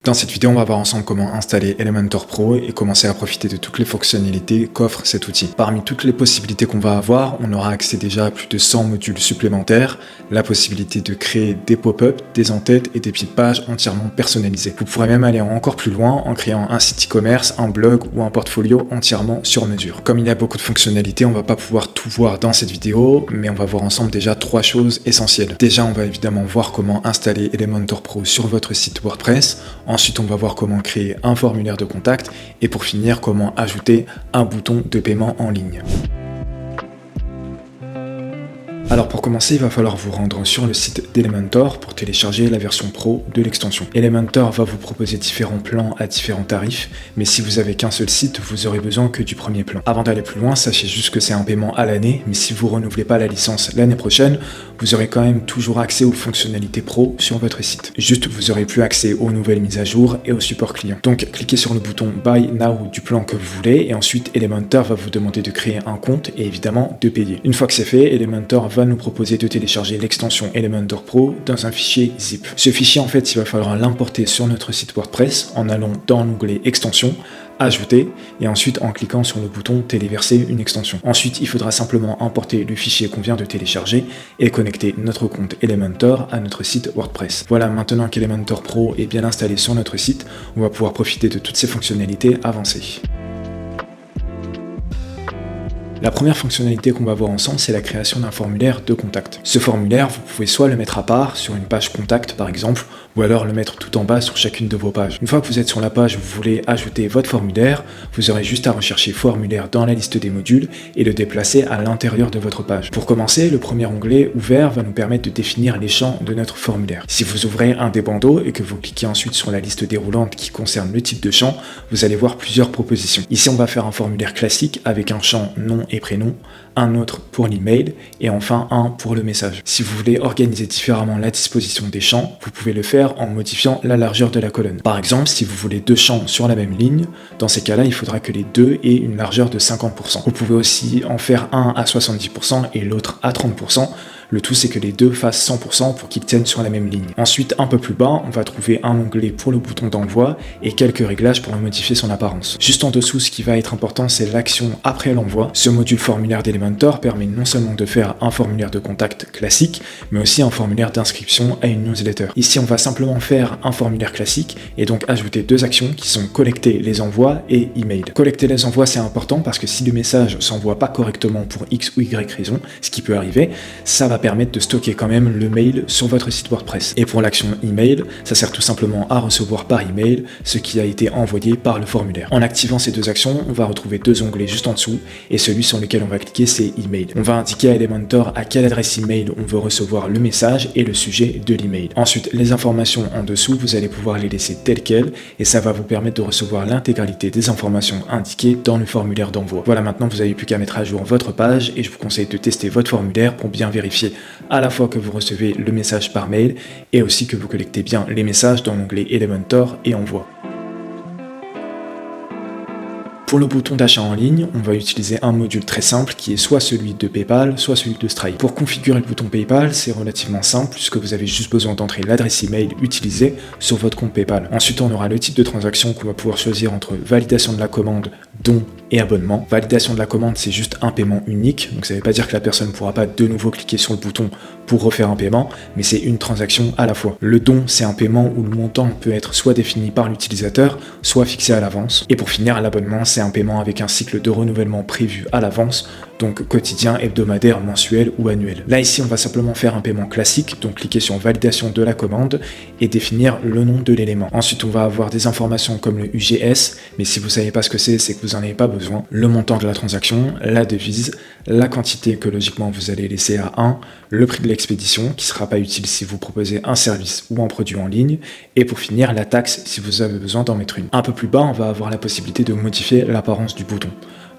Dans cette vidéo, on va voir ensemble comment installer Elementor Pro et commencer à profiter de toutes les fonctionnalités qu'offre cet outil. Parmi toutes les possibilités qu'on va avoir, on aura accès déjà à plus de 100 modules supplémentaires, la possibilité de créer des pop-up, des en-têtes et des petites pages entièrement personnalisées. Vous pourrez même aller encore plus loin en créant un site e-commerce, un blog ou un portfolio entièrement sur mesure. Comme il y a beaucoup de fonctionnalités, on va pas pouvoir tout voir dans cette vidéo, mais on va voir ensemble déjà 3 choses essentielles. Déjà, on va évidemment voir comment installer Elementor Pro sur votre site WordPress. Ensuite, on va voir comment créer un formulaire de contact et pour finir, comment ajouter un bouton de paiement en ligne. Alors pour commencer, il va falloir vous rendre sur le site d'Elementor pour télécharger la version pro de l'extension. Elementor va vous proposer différents plans à différents tarifs, mais si vous avez qu'un seul site, vous aurez besoin que du premier plan. Avant d'aller plus loin, sachez juste que c'est un paiement à l'année, mais si vous renouvelez pas la licence l'année prochaine, vous aurez quand même toujours accès aux fonctionnalités pro sur votre site. Juste, vous aurez plus accès aux nouvelles mises à jour et au support client. Donc cliquez sur le bouton Buy Now du plan que vous voulez et ensuite Elementor va vous demander de créer un compte et évidemment de payer. Une fois que c'est fait, Elementor va nous proposer de télécharger l'extension Elementor Pro dans un fichier zip. Ce fichier, en fait, il va falloir l'importer sur notre site WordPress en allant dans l'onglet extension, ajouter et ensuite en cliquant sur le bouton téléverser une extension. Ensuite, il faudra simplement importer le fichier qu'on vient de télécharger et connecter notre compte Elementor à notre site WordPress. Voilà, maintenant qu'Elementor Pro est bien installé sur notre site, on va pouvoir profiter de toutes ces fonctionnalités avancées. La première fonctionnalité qu'on va voir ensemble, c'est la création d'un formulaire de contact. Ce formulaire, vous pouvez soit le mettre à part sur une page contact par exemple, ou alors le mettre tout en bas sur chacune de vos pages. Une fois que vous êtes sur la page où vous voulez ajouter votre formulaire, vous aurez juste à rechercher formulaire dans la liste des modules et le déplacer à l'intérieur de votre page. Pour commencer, le premier onglet ouvert va nous permettre de définir les champs de notre formulaire. Si vous ouvrez un des bandeaux et que vous cliquez ensuite sur la liste déroulante qui concerne le type de champ, vous allez voir plusieurs propositions. Ici, on va faire un formulaire classique avec un champ nom et prénom, un autre pour l'email et enfin un pour le message. Si vous voulez organiser différemment la disposition des champs, vous pouvez le faire en modifiant la largeur de la colonne. Par exemple, si vous voulez 2 champs sur la même ligne, dans ces cas-là, il faudra que les deux aient une largeur de 50%. Vous pouvez aussi en faire un à 70% et l'autre à 30%. Le tout, c'est que les deux fassent 100% pour qu'ils tiennent sur la même ligne. Ensuite, un peu plus bas, on va trouver un onglet pour le bouton d'envoi et quelques réglages pour modifier son apparence. Juste en dessous, ce qui va être important, c'est l'action après l'envoi. Ce module formulaire d'Elementor permet non seulement de faire un formulaire de contact classique, mais aussi un formulaire d'inscription à une newsletter. Ici, on va simplement faire un formulaire classique et donc ajouter 2 actions qui sont collecter les envois et email. Collecter les envois, c'est important parce que si le message s'envoie pas correctement pour X ou Y raison, ce qui peut arriver, ça va permettre de stocker quand même le mail sur votre site WordPress. Et pour l'action email, ça sert tout simplement à recevoir par email ce qui a été envoyé par le formulaire. En activant ces 2 actions, on va retrouver 2 onglets juste en dessous et celui sur lequel on va cliquer, c'est email. On va indiquer à Elementor à quelle adresse email on veut recevoir le message et le sujet de l'email. Ensuite, les informations en dessous, vous allez pouvoir les laisser telles quelles et ça va vous permettre de recevoir l'intégralité des informations indiquées dans le formulaire d'envoi. Voilà, maintenant vous n'avez plus qu'à mettre à jour votre page et je vous conseille de tester votre formulaire pour bien vérifier à la fois que vous recevez le message par mail et aussi que vous collectez bien les messages dans l'onglet Elementor et envoi. Pour le bouton d'achat en ligne, on va utiliser un module très simple qui est soit celui de PayPal, soit celui de Stripe. Pour configurer le bouton PayPal, c'est relativement simple puisque vous avez juste besoin d'entrer l'adresse email utilisée sur votre compte PayPal. Ensuite, on aura le type de transaction qu'on va pouvoir choisir entre validation de la commande, don et abonnement. Validation de la commande, c'est juste un paiement unique, donc ça ne veut pas dire que la personne ne pourra pas de nouveau cliquer sur le bouton pour refaire un paiement, mais c'est une transaction à la fois. Le don, c'est un paiement où le montant peut être soit défini par l'utilisateur, soit fixé à l'avance. Et pour finir, l'abonnement, c'est un paiement avec un cycle de renouvellement prévu à l'avance, donc quotidien, hebdomadaire, mensuel ou annuel. Là ici, on va simplement faire un paiement classique, donc cliquer sur validation de la commande et définir le nom de l'élément. Ensuite, on va avoir des informations comme le UGS, mais si vous ne savez pas ce que c'est que vous n'en avez pas besoin. Le montant de la transaction, la devise, la quantité que logiquement vous allez laisser à 1, le prix de l'expédition qui ne sera pas utile si vous proposez un service ou un produit en ligne, et pour finir, la taxe si vous avez besoin d'en mettre une. Un peu plus bas, on va avoir la possibilité de modifier l'apparence du bouton.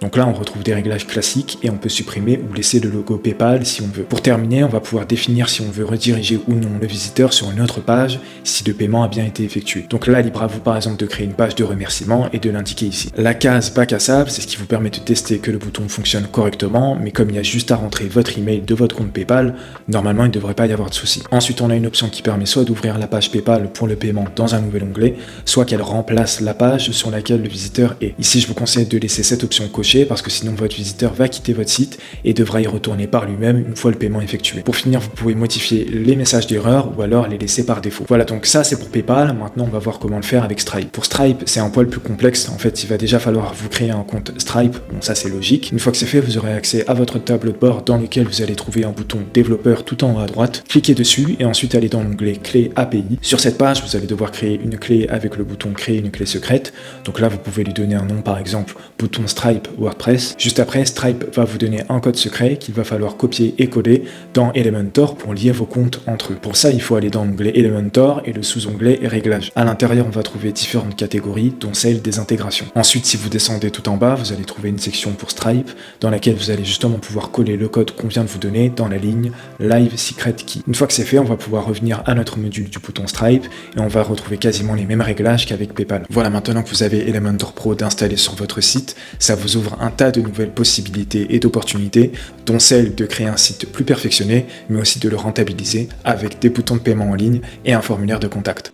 Donc là, on retrouve des réglages classiques et on peut supprimer ou laisser le logo PayPal si on veut. Pour terminer, on va pouvoir définir si on veut rediriger ou non le visiteur sur une autre page si le paiement a bien été effectué. Donc là, libre à vous par exemple de créer une page de remerciement et de l'indiquer ici. La case bac à sable, c'est ce qui vous permet de tester que le bouton fonctionne correctement, mais comme il y a juste à rentrer votre email de votre compte PayPal, normalement il ne devrait pas y avoir de souci. Ensuite, on a une option qui permet soit d'ouvrir la page PayPal pour le paiement dans un nouvel onglet, soit qu'elle remplace la page sur laquelle le visiteur est. Ici, je vous conseille de laisser cette option cochée parce que sinon votre visiteur va quitter votre site et devra y retourner par lui-même une fois le paiement effectué. Pour finir, vous pouvez modifier les messages d'erreur ou alors les laisser par défaut. Voilà, donc ça c'est pour PayPal. Maintenant, on va voir comment le faire avec Stripe. Pour Stripe, c'est un poil plus complexe. En fait, il va déjà falloir vous créer un compte Stripe. Bon, ça c'est logique. Une fois que c'est fait, vous aurez accès à votre tableau de bord dans lequel vous allez trouver un bouton développeur tout en haut à droite. Cliquez dessus et ensuite allez dans l'onglet clé API. Sur cette page, vous allez devoir créer une clé avec le bouton créer une clé secrète. Donc là, vous pouvez lui donner un nom, par exemple bouton Stripe WordPress. Juste après, Stripe va vous donner un code secret qu'il va falloir copier et coller dans Elementor pour lier vos comptes entre eux. Pour ça, il faut aller dans l'onglet Elementor et le sous-onglet Réglages. À l'intérieur, on va trouver différentes catégories, dont celle des intégrations. Ensuite, si vous descendez tout en bas, vous allez trouver une section pour Stripe dans laquelle vous allez justement pouvoir coller le code qu'on vient de vous donner dans la ligne Live Secret Key. Une fois que c'est fait, on va pouvoir revenir à notre module du bouton Stripe et on va retrouver quasiment les mêmes réglages qu'avec PayPal. Voilà, maintenant que vous avez Elementor Pro d'installer sur votre site, ça vous ouvre un tas de nouvelles possibilités et d'opportunités, dont celle de créer un site plus perfectionné, mais aussi de le rentabiliser avec des boutons de paiement en ligne et un formulaire de contact.